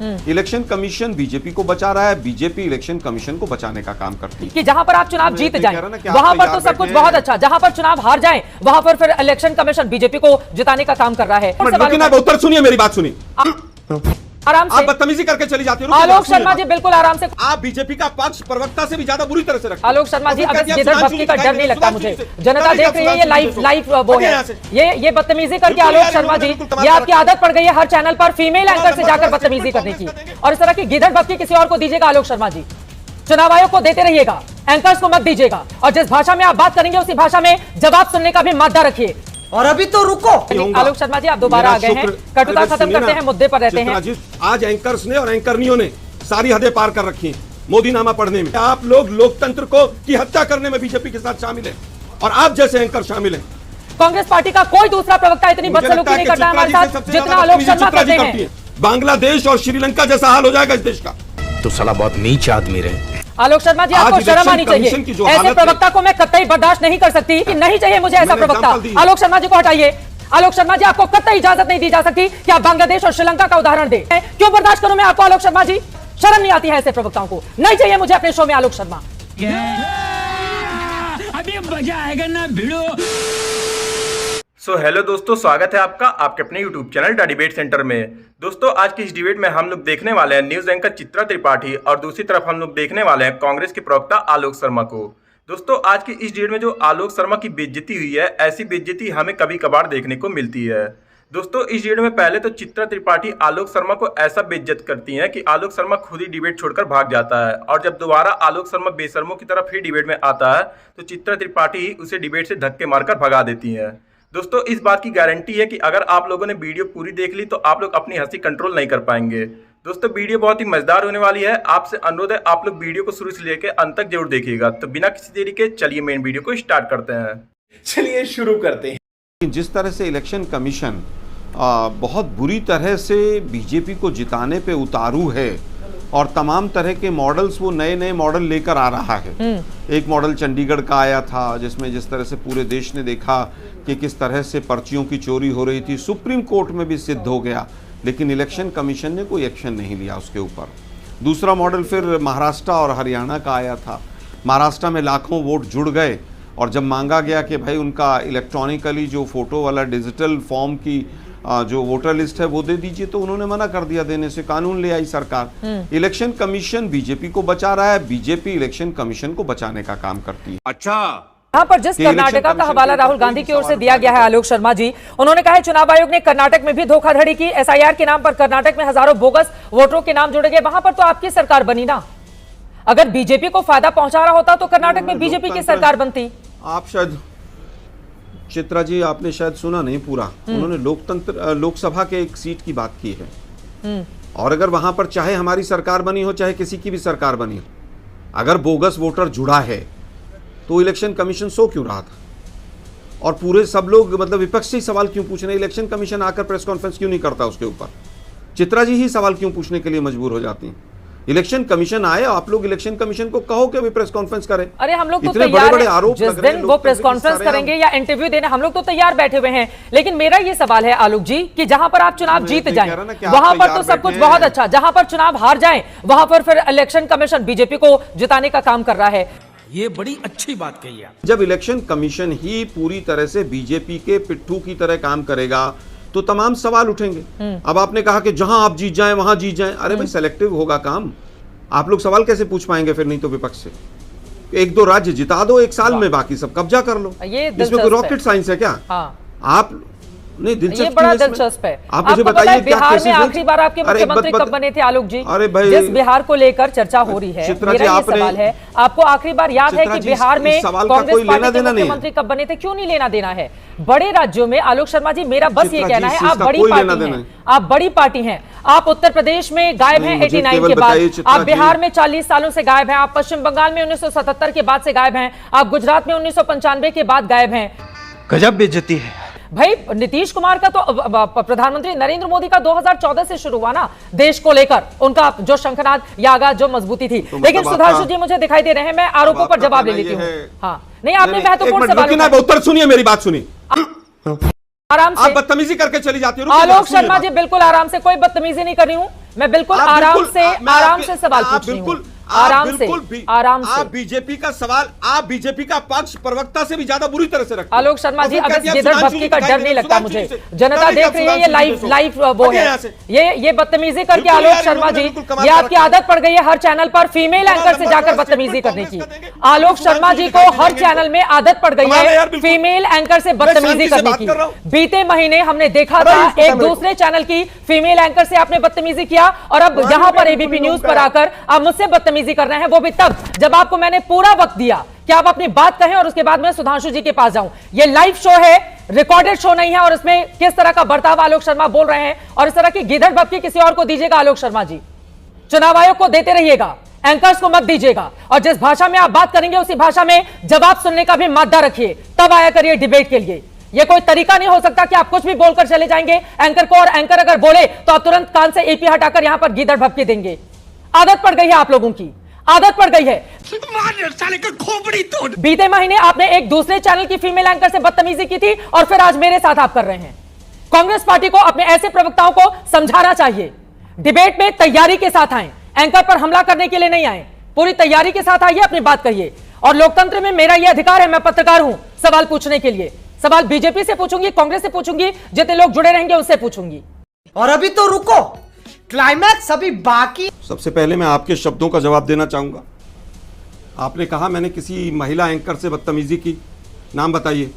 Election commission BJP को बचा रहा है, बीजेपी इलेक्शन कमीशन को बचाने का काम करती है कि जहां पर आप चुनाव जीत जाएं वहां पर तो सब कुछ बहुत अच्छा, जहां पर चुनाव हार जाएं वहां पर फिर इलेक्शन कमीशन बीजेपी को जिताने का काम कर रहा है। लेकिन आप उत्तर सुनिए, मेरी बात सुनिए। आराम से आप बदतमीजी करके चली जाती हो। आलोक शर्मा जी बिल्कुल आराम से। आप बीजेपी का पक्ष प्रवक्ता से भी ज्यादा बुरी तरह से रखते हैं। आलोक शर्मा जी, अब गिदड़ बक्की का डर नहीं लगता मुझे। जनता देख रही है, ये लाइव वो है, ये बदतमीजी करके आलोक शर्मा जी, ये आपकी आदत पड़ गई है हर चैनल पर फीमेल एंकर से जाकर बदतमीजी करने की, और इस तरह की गिदड़ बक्की किसी और को दीजिएगा आलोक शर्मा जी। चुनाव आयोग को देते रहिएगा, एंकर्स को मत दीजिएगा, और जिस भाषा में आप बात करेंगे उसी भाषा में जवाब सुनने का भी मादा रखिए। और अभी तो रुको आलोक शर्मा जी, आप दोबारा आ गए हैं, कटुता खत्म करते हैं, मुद्दे पर रहते हैं। आज एंकर्स ने और एंकरनियों ने सारी हदें पार कर रखी हैं मोदीनामा पढ़ने में। आप लोग लोकतंत्र को की हत्या करने में बीजेपी के साथ शामिल हैं, और आप जैसे एंकर शामिल हैं। कांग्रेस पार्टी का कोई दूसरा प्रवक्ता इतनी बदसलूकी नहीं करता हमारे साथ जितना आलोक शर्मा करते हैं। बांग्लादेश और श्रीलंका जैसा हाल हो जाएगा इस देश का। तो साला बहुत नीच आदमी रहे। आलोक शर्मा जी, आपको शर्म आनी चाहिए। ऐसे प्रवक्ता को मैं कतई बर्दाश्त नहीं कर सकती कि नहीं चाहिए मुझे ऐसा प्रवक्ता। आलोक शर्मा जी को हटाइए। आलोक शर्मा जी, आपको कतई इजाजत नहीं दी जा सकती कि आप बांग्लादेश और श्रीलंका का उदाहरण दें। क्यों बर्दाश्त करूं मैं आपको आलोक शर्मा जी? शर्म नहीं आती है ऐसे प्रवक्ताओं को? नहीं चाहिए मुझे अपने शो में आलोक शर्मा। अभी मजा आएगा ना भिड़ो। सो हेलो दोस्तों, स्वागत है आपका आपके अपने YouTube channel the debate centre में। दोस्तों, आज की इस डिबेट में हम लोग देखने वाले हैं न्यूज एंकर चित्रा त्रिपाठी, और दूसरी तरफ हम लोग देखने वाले हैं कांग्रेस के प्रवक्ता आलोक शर्मा को। दोस्तों, आज की इस डिबेट में जो आलोक शर्मा की बेइज्जती हुई है, ऐसी बेइज्जती हमें कभी कभार देखने को मिलती है। दोस्तों, इस डिबेट में पहले तो चित्रा त्रिपाठी आलोक शर्मा को ऐसा बेइज्जत करती हैं कि आलोक शर्मा खुद ही डिबेट छोड़कर भाग जाता है, और जब दोबारा आलोक शर्मा बेशर्मों की तरफ ही डिबेट में आता है तो चित्रा त्रिपाठी ही उसे डिबेट से धक्के मारकर भगा देती हैं। दोस्तों, इस बात की गारंटी है कि अगर आप लोगों ने वीडियो पूरी देख ली तो आप लोग अपनी हंसी कंट्रोल नहीं कर पाएंगे। दोस्तों, वीडियो बहुत ही मजेदार होने वाली है। आपसे अनुरोध है आप लोग वीडियो को शुरू से लेकर अंत तक जरूर देखिएगा। तो बिना किसी देरी के चलिए मेन वीडियो को स्टार्ट करते हैं। चलिए शुरू करते हैं। जिस तरह से इलेक्शन कमीशन बहुत बुरी तरह से बीजेपी को जिताने पे उतारू है, और तमाम तरह के मॉडल्स वो नए नए मॉडल लेकर आ रहा है। एक मॉडल चंडीगढ़ का आया था जिसमें जिस तरह से पूरे देश ने देखा कि किस तरह से पर्चियों की चोरी हो रही थी, सुप्रीम कोर्ट में भी सिद्ध हो गया, लेकिन इलेक्शन कमीशन ने कोई एक्शन नहीं लिया उसके ऊपर। दूसरा मॉडल फिर महाराष्ट्र और हरियाणा का आया था। महाराष्ट्र में लाखों वोट जुड़ गए, और जब मांगा गया कि भाई उनका इलेक्ट्रॉनिकली जो फोटो वाला डिजिटल फॉर्म की जो वोटर लिस्ट है वो दे दीजिए, तो उन्होंने मना कर दिया देने से। कानून ले आई सरकार। इलेक्शन कमीशन बीजेपी को बचा रहा है, बीजेपी इलेक्शन कमीशन को बचाने का काम करती है। अच्छा, यहाँ पर जिस कर्नाटका का हवाला राहुल गांधी की ओर से दिया गया है आलोक शर्मा जी, उन्होंने कहा है चुनाव आयोग ने कर्नाटक में भी धोखाधड़ी की। एसआईआर के नाम पर कर्नाटक में हजारों बोगस वोटरों के नाम जुड़े गए, वहां पर तो आपकी सरकार बनी ना। अगर बीजेपी को फायदा पहुंचा रहा होता तो कर्नाटक में बीजेपी की सरकार बनती। आप शायद चित्रा जी, आपने शायद सुना नहीं पूरा। उन्होंने लोकसभा के एक सीट की बात की है, और अगर वहां पर चाहे हमारी सरकार बनी हो चाहे किसी की भी सरकार बनी हो, अगर बोगस वोटर जुड़ा है तो इलेक्शन कमीशन सो क्यों रहा था? और पूरे सब लोग मतलब विपक्ष से सवाल क्यों पूछ रहे हैं? इलेक्शन कमीशन आकर प्रेस कॉन्फ्रेंस क्यों नहीं करता उसके ऊपर? चित्रा जी ही सवाल क्यों पूछने के लिए मजबूर हो जाती हैं? इलेक्शन कमीशन आए, आप लोग इलेक्शन कमीशन को कहो कि अभी प्रेस कॉन्फ्रेंस करें। अरे हम लोग तो इतने तैयार बड़े हैं, आरोप जिस दिन वो प्रेस कॉन्फ्रेंस करेंगे या इंटरव्यू देने हम लोग तो तैयार बैठे हुए हैं। लेकिन मेरा ये सवाल है आलोक जी कि जहां पर आप चुनाव जीत जाएं वहां पर तो सब कुछ बहुत अच्छा, जहां पर चुनाव हार जाएं वहां पर फिर इलेक्शन कमीशन बीजेपी को जिताने का काम कर रहा है। ये बड़ी अच्छी बात कही है। जब इलेक्शन कमीशन ही पूरी तरह से बीजेपी के पिट्ठू की तरह काम करेगा तो तमाम सवाल उठेंगे। अब आपने कहा कि जहां आप जीत जाएं वहां जीत जाएं, अरे भाई सेलेक्टिव होगा काम। आप लोग सवाल कैसे पूछ पाएंगे फिर? नहीं तो विपक्ष से एक दो राज्य जिता दो एक साल में, बाकी सब कब्जा कर लो। इसमें कोई रॉकेट साइंस है क्या? आप नहीं, दिलचस्प, बड़ा दिलचस्प है। आप मुझे बताइए बिहार में आखिरी बार आपके मुख्यमंत्री कब बने थे आलोक जी? अरे भाई, जिस बिहार को लेकर चर्चा हो रही है, मेरा ये सवाल है, आपको आखिरी बार याद है कि बिहार में कांग्रेस पार्टी के मुख्यमंत्री कब बने थे? क्यों नहीं लेना देना है? बड़े राज्यों में आलोक शर्मा जी, मेरा बस ये कहना है, आप बड़ी पार्टी हैं, आप बड़ी पार्टी हैं। आप उत्तर प्रदेश में गायब हैं 89 के बाद, आप बिहार में 40 सालों से गायब हैं, आप पश्चिम बंगाल में 1977 के बाद से गायब हैं, आप गुजरात में 1995 के बाद गायब हैं। गजब बेइज्जती है भाई। नीतीश कुमार का तो प्रधानमंत्री नरेंद्र मोदी का 2014 से शुरू हुआ ना, देश को लेकर उनका जो शंखनाद या आगाज, जो मजबूती थी। लेकिन सुधांशु जी मुझे दिखाई दे रहे हैं, मैं आरोपों पर जवाब ले लेती हूँ। हाँ, नहीं, आपने महत्वपूर्ण सवाल। उत्तर सुनिए, मेरी बात सुनिए। आराम से। आप बदतमीजी करके चली जाती हो। आलोक शर्मा जी बिल्कुल आराम से, कोई बदतमीजी नहीं कर रही हूँ। मैं बिल्कुल आराम से सवाल पूछ रही हूँ, आराम से। आप बीजेपी का सवाल, आप बीजेपी का पक्ष प्रवक्ता से भी ज्यादा बुरी तरह से रखते हैं। आलोक शर्मा जी, अब इस गिदड़ भक्ति का डर नहीं लगता मुझे। जनता देख रही है, ये लाइव वो है, ये बदतमीजी करके आलोक शर्मा जी, ये आपकी आदत पड़ गई है हर चैनल पर फीमेल एंकर से जाकर बदतमीजी करने की। आलोक शर्मा जी को हर चैनल में आदत पड़ गई है फीमेल एंकर से बदतमीजी करने की। बीते महीने हमने देखा था एक दूसरे चैनल की फीमेल एंकर से आपने बदतमीजी किया, और अब यहाँ पर एबीपी न्यूज पर आकर आप मुझसे बदतमीजी कर रहे हैं, वो भी तब जब आपको मैंने पूरा वक्त दिया कि आप अपनी बात कहें और उसके बाद मैं सुधांशु जी के पास जाऊं। ये लाइव शो है, रिकॉर्डेड शो नहीं है, और इसमें किस तरह का बर्ताव आलोक शर्मा बोल रहे हैं और इस तरह की गिदड़ भक्ति किसी और को दीजिएगा आलोक शर्मा जी। चुनाव आयोग को देते रहिएगा, एंकर्स को मत दीजिएगा, और जिस भाषा में आप बात करेंगे उसी भाषा में जवाब सुनने का भी मादा रखिए, तब आया करिए डिबेट के लिए। यह कोई तरीका नहीं हो सकता कि आप कुछ भी बोलकर चले जाएंगे एंकर को, और एंकर अगर बोले तो आप तुरंत कान से एपी हटाकर यहां पर गिदड़ भक्ति देंगे। आदत पड़ गई है आप लोगों की, आदत पड़ गई है। साले का खोपड़ी तोड़। बीते महीने आपने एक दूसरे चैनल की फीमेल एंकर से बदतमीजी की थी, और फिर आज मेरे साथ आप कर रहे हैं। कांग्रेस पार्टी को अपने ऐसे प्रवक्ताओं को समझाना चाहिए, डिबेट में तैयारी के साथ आए, एंकर पर हमला करने के लिए नहीं आए, पूरी तैयारी के साथ आइए, अपनी बात कहिए। और लोकतंत्र में मेरा यह अधिकार है, मैं पत्रकार हूं, सवाल पूछने के लिए। सवाल बीजेपी से पूछूंगी, कांग्रेस से पूछूंगी, जितने लोग जुड़े रहेंगे उससे पूछूंगी। और अभी तो रुको, क्लाइमैक्स अभी बाकी। सबसे पहले मैं आपके शब्दों का जवाब देना चाहूंगा। आपने कहा मैंने किसी महिला एंकर से बदतमीजी की, नाम बताइए।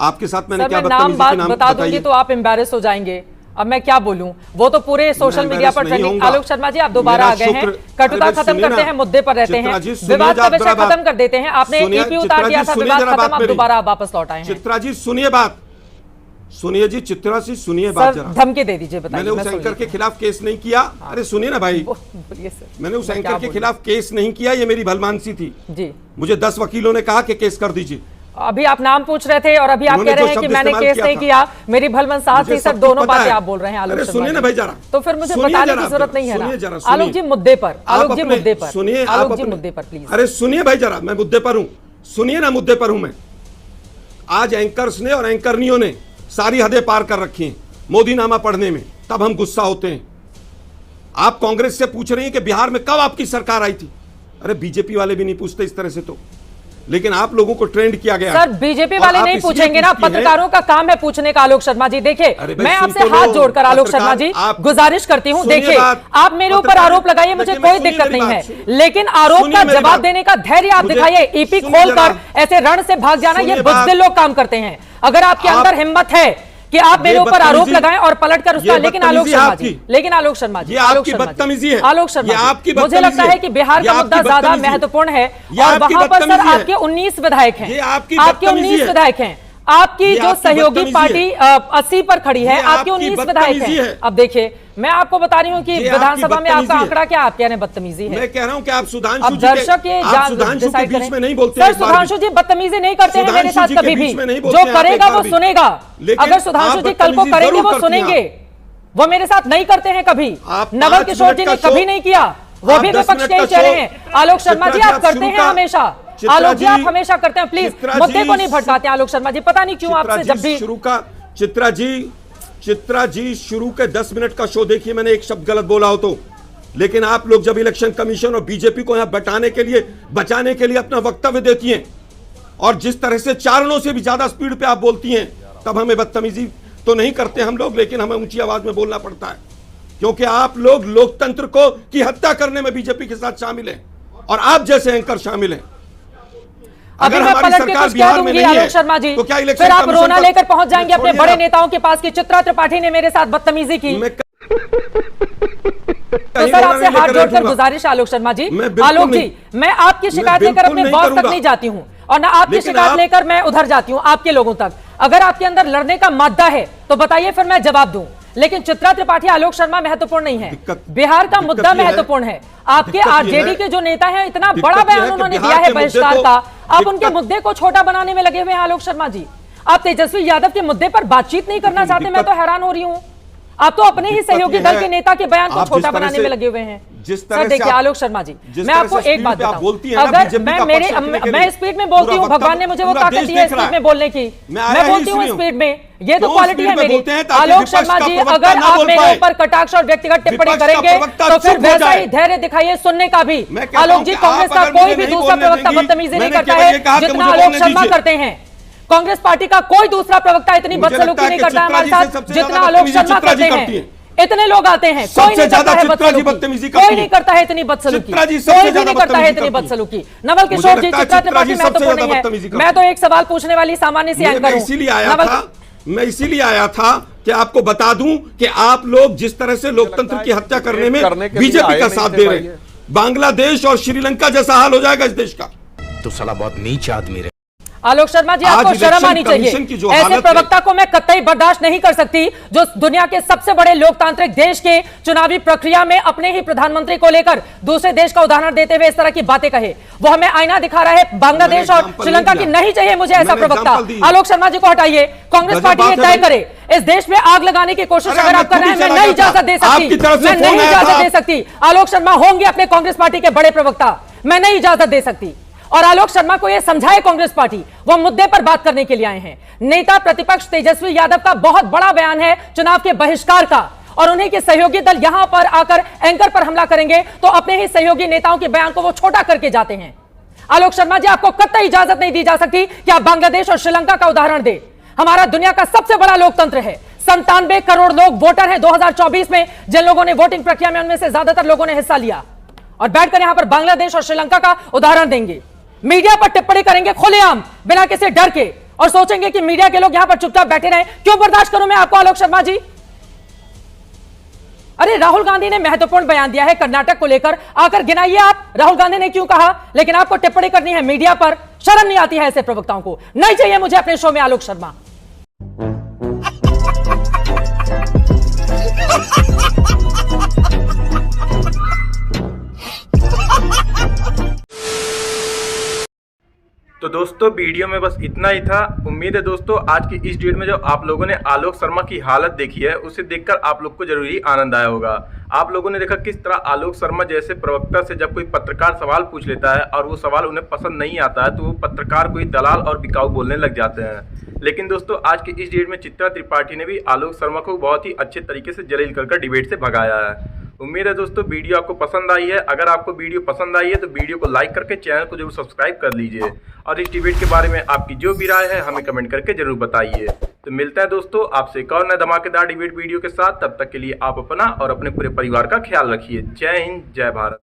आपके साथ मैंने क्या बदतमीजी की, नाम बता दूंगी तो आप एम्बैरेस हो जाएंगे। अब मैं क्या बोलूं, वो तो पूरे सोशल मीडिया पर ट्रेंडिंग। आलोक शर्मा जी, आप दोबारा आ गए हैं, कटुता खत्म करते हैं, मुद्दे पर रहते हैं, विवाद का विषय खत्म कर देते हैं। आपने ईपी उतार दिया था, विवाद खत्म, आप दोबारा वापस लौट आए हैं। चित्रा जी सुनिए बात, सुनिए जी, चित्रा जी सुनिए बात जरा। धमकी दे दीजिए, बताइए। मैंने उस एंकर के खिलाफ केस नहीं किया। अरे सुनिए ना भाई, मैंने उस एंकर के खिलाफ केस नहीं किया, ये मेरी भलमानसी थी जी। मुझे 10 वकीलों ने कहा कि केस कर दीजिए। अभी आप नाम पूछ रहे थे और अभी आप कह रहे हैं कि मैंने केस नहीं किया, मेरी भलमन साथ ही सर, दोनों बातें आप बोल रहे हैं आलोक शर्मा। सुनिए ना भाई जरा, तो फिर मुझे बताने की जरूरत नहीं है ना। आलोक जी मुद्दे पर, आलोक जी मुद्दे पर सुनिए, आलोक जी मुद्दे पर प्लीज। अरे सुनिए भाई जरा, मैं मुद्दे पर हूं, सुनिए ना, मुद्दे पर हूं मैं। आज एंकर्स ने और एंकरनियों ने सारी हदें पार कर रखी हैं मोदी नामा पढ़ने में, तब हम गुस्सा होते हैं। आप कांग्रेस से पूछ रही हैं कि बिहार में कब आपकी सरकार आई थी। अरे बीजेपी वाले भी नहीं पूछते इस तरह से तो, लेकिन आप लोगों को ट्रेंड किया गया। सर बीजेपी वाले नहीं पूछेंगे ना, पत्रकारों का काम है पूछने का। आलोक शर्मा जी देखिए, मैं आपसे हाथ जोड़कर आलोक शर्मा जी गुजारिश करती हूं, देखिए आप मेरे ऊपर आरोप लगाइए, मुझे कोई दिक्कत नहीं है, लेकिन आरोप का जवाब देने का धैर्य आप दिखाइए। ईपी खोलकर ऐसे रण से भाग जाना, ये बुज़दिल लोग काम करते हैं। अगर आपके अंदर हिम्मत है कि आप मेरे ऊपर आरोप लगाएं और पलटकर उसका, लेकिन आलोक शर्मा जी, आलोक शर्मा जी, आलोक शर्मा जी, मुझे लगता है कि बिहार का मुद्दा ज्यादा महत्वपूर्ण है, और वहां पर सर आपके 19 विधायक हैं, आपके 19 विधायक हैं, आपकी जो सहयोगी पार्टी 80 पर खड़ी है, आपके 19 विधायक हैं। अब देखिए, मैं आपको बता रही हूँ कि विधानसभा में आपका आंकड़ा क्या, आप कह रहे हैं बदतमीजी है। मैं कह रहा हूँ कि आप सुधांशु अब दर्शक ये डिसाइड करें। में नहीं बोलते सर, सुधांशु जी बदतमीजी नहीं करते हैं मेरे साथ कभी भी, जो करेगा वो सुनेगा। अगर सुधांशु जी कल को करेंगे वो सुनेंगे, वो मेरे साथ नहीं करते हैं कभी। नवल किशोर जी ने कभी नहीं किया, वो भी विपक्ष के ही चेहरे हैं। आलोक शर्मा जी आप करते हैं हमेशा, आलोक जी आप हमेशा करते हैं, प्लीज मुद्दे को नहीं भटकाते आलोक शर्मा जी। पता नहीं क्यों आपसे जब भी शुरू का चित्रा जी शुरू के 10 मिनट का शो देखिए, मैंने एक शब्द गलत बोला हो तो, लेकिन आप लोग जब इलेक्शन कमीशन और बीजेपी को यहां बचाने के लिए अपना वक्तव्य देती हैं, और जिस तरह से चारणों से भी ज्यादा स्पीड पे आप बोलती हैं, तब हमें बदतमीजी तो नहीं करते हम लोग, लेकिन हमें ऊंची आवाज में बोलना पड़ता है, क्योंकि आप लोग लोकतंत्र को की हत्या करने में बीजेपी के साथ शामिल हैं, और आप जैसे एंकर शामिल हैं। अगर हमारी सरकार बिहार में नहीं है, शर्मा जी, तो क्या फिर आप रोना लेकर पहुंच जाएंगे अपने बड़े नेताओं के पास कि चित्रा त्रिपाठी ने मेरे साथ बदतमीजी की। तो सर आपसे हाथ जोड़कर गुजारिश आलोक शर्मा जी, आलोक जी, मैं आपकी शिकायत लेकर अपने बॉस तक नहीं जाती हूं, और ना आपकी शिकायत लेकर मैं उधर जाती हूं आपके लोगों तक। अगर आपके अंदर लड़ने का मादा है तो बताइए, फिर मैं जवाब दूं, लेकिन चित्रा त्रिपाठी आलोक शर्मा महत्वपूर्ण नहीं है, बिहार का मुद्दा महत्वपूर्ण है। आपके आरजेडी के जो नेता हैं, इतना बड़ा बयान उन्होंने दिया है बहिष्कार का, आप उनके मुद्दे को छोटा बनाने में लगे हुए हैं आलोक शर्मा जी। आप तेजस्वी यादव के मुद्दे पर बातचीत नहीं करना चाहते, मैं तो हैरान हो रही हूं। आप तो अपने ही सहयोगी दल के नेता के बयान को छोटा बनाने में लगे हुए हैं। जिस तरह सर देखिए आलोक शर्मा जी, मैं आपको एक बात बताऊं, अगर मैं स्पीड में बोलती हूँ, भगवान ने मुझे वो ताकत दी है स्पीड में बोलने की, मैं बोलती हूँ स्पीड में, ये तो क्वालिटी है मेरी। आलोक शर्मा जी, अगर आप मेरे ऊपर कटाक्ष और व्यक्तिगत टिप्पणी करेंगे तो फिर वैसा ही धैर्य दिखाइए सुनने का भी। आलोक जी, कांग्रेस का कोई भी दूसरा प्रवक्ता बदतमीजी नहीं करता है जितना आलोक शर्मा करते हैं। कांग्रेस पार्टी का कोई दूसरा प्रवक्ता इतनी बदसलूकी नहीं करता है हमारे साथ जितना आलोक शर्मा करते हैं। इतने लोग आते हैं, कोई नहीं करता है बदसलूकी, कोई नहीं करता है इतनी बदसलूकी, कोई भी नहीं करता है इतनी बदसलूकी। नवल किशोर जी, चित्रा त्रिपाठी महत्वपूर्ण नहीं है। मैं तो एक सवाल पूछने वाली सामान्य सी एंकर हूं। मैं इसीलिए आया था कि आपको बता दूं कि आप लोग जिस तरह से लोकतंत्र की हत्या करने में बीजेपी का साथ दे रहे हैं, बांग्लादेश और श्रीलंका जैसा हाल हो जाएगा इस देश का। तो साला बहुत नीच आदमी रहे। आलोक शर्मा जी, आपको शर्म आनी चाहिए। ऐसे प्रवक्ता को मैं कतई बर्दाश्त नहीं कर सकती जो दुनिया के सबसे बड़े लोकतांत्रिक देश के चुनावी प्रक्रिया में अपने ही प्रधानमंत्री को लेकर दूसरे देश का उदाहरण देते हुए इस तरह की बातें कहे। वो हमें आईना दिखा रहा है बांग्लादेश और श्रीलंका की। नहीं चाहिए मुझे ऐसा प्रवक्ता। आलोक शर्मा जी को हटाइए। कांग्रेस पार्टी ये तय करे, इस देश में आग लगाने की कोशिश अगर आप कर रहे हैं, मैं नहीं इजाजत दे सकती, मैं नहीं इजाजत दे सकती। आलोक शर्मा होंगे अपने कांग्रेस पार्टी के बड़े प्रवक्ता, मैं नहीं इजाजत दे सकती। और आलोक शर्मा को यह समझाए कांग्रेस पार्टी, वो मुद्दे पर बात करने के लिए आए हैं। नेता प्रतिपक्ष तेजस्वी यादव का बहुत बड़ा बयान है चुनाव के बहिष्कार का, और उन्हीं के सहयोगी दल यहां पर आकर एंकर पर हमला करेंगे तो अपने ही सहयोगी नेताओं के बयान को वो छोटा करके जाते हैं। आलोक शर्मा जी, आपको कतई इजाजत नहीं दी जा सकती कि आप बांग्लादेश और श्रीलंका का उदाहरण दे। हमारा दुनिया का सबसे बड़ा लोकतंत्र है, 97 करोड़ लोग वोटर हैं 2024 में। जिन लोगों ने वोटिंग प्रक्रिया में, उनमें से ज्यादातर लोगों ने हिस्सा लिया, और बैठकर यहां पर बांग्लादेश और श्रीलंका का उदाहरण देंगे। मीडिया पर टिप्पणी करेंगे खुलेआम बिना किसी डर के, और सोचेंगे कि मीडिया के लोग यहां पर चुपचाप बैठे रहें। क्यों बर्दाश्त करूं मैं आपको आलोक शर्मा जी? अरे राहुल गांधी ने महत्वपूर्ण बयान दिया है कर्नाटक को लेकर, आकर गिनाइए आप राहुल गांधी ने क्यों कहा, लेकिन आपको टिप्पणी करनी है मीडिया पर। शर्म नहीं आती है ऐसे प्रवक्ताओं को? नहीं चाहिए मुझे अपने शो में आलोक शर्मा। तो दोस्तों, वीडियो में बस इतना ही था। उम्मीद है दोस्तों आज की इस डेट में जो आप लोगों ने आलोक शर्मा की हालत देखी है, उसे देखकर आप लोग को जरूरी आनंद आया होगा। आप लोगों ने देखा किस तरह आलोक शर्मा जैसे प्रवक्ता से जब कोई पत्रकार सवाल पूछ लेता है और वो सवाल उन्हें पसंद नहीं आता है, तो वो पत्रकार को ही दलाल और बिकाऊ बोलने लग जाते हैं। लेकिन दोस्तों, आज की इस डेट में चित्रा त्रिपाठी ने भी आलोक शर्मा को बहुत ही अच्छे तरीके से जलील कर डिबेट से भगाया है। उम्मीद है दोस्तों वीडियो आपको पसंद आई है। अगर आपको वीडियो पसंद आई है तो वीडियो को लाइक करके चैनल को जरूर सब्सक्राइब कर लीजिए, और इस डिबेट के बारे में आपकी जो भी राय है हमें कमेंट करके जरूर बताइए। तो मिलते हैं दोस्तों आपसे एक और नए धमाकेदार डिबेट वीडियो के साथ। तब तक के लिए आप अपना और अपने पूरे परिवार का ख्याल रखिए। जय हिंद, जय भारत।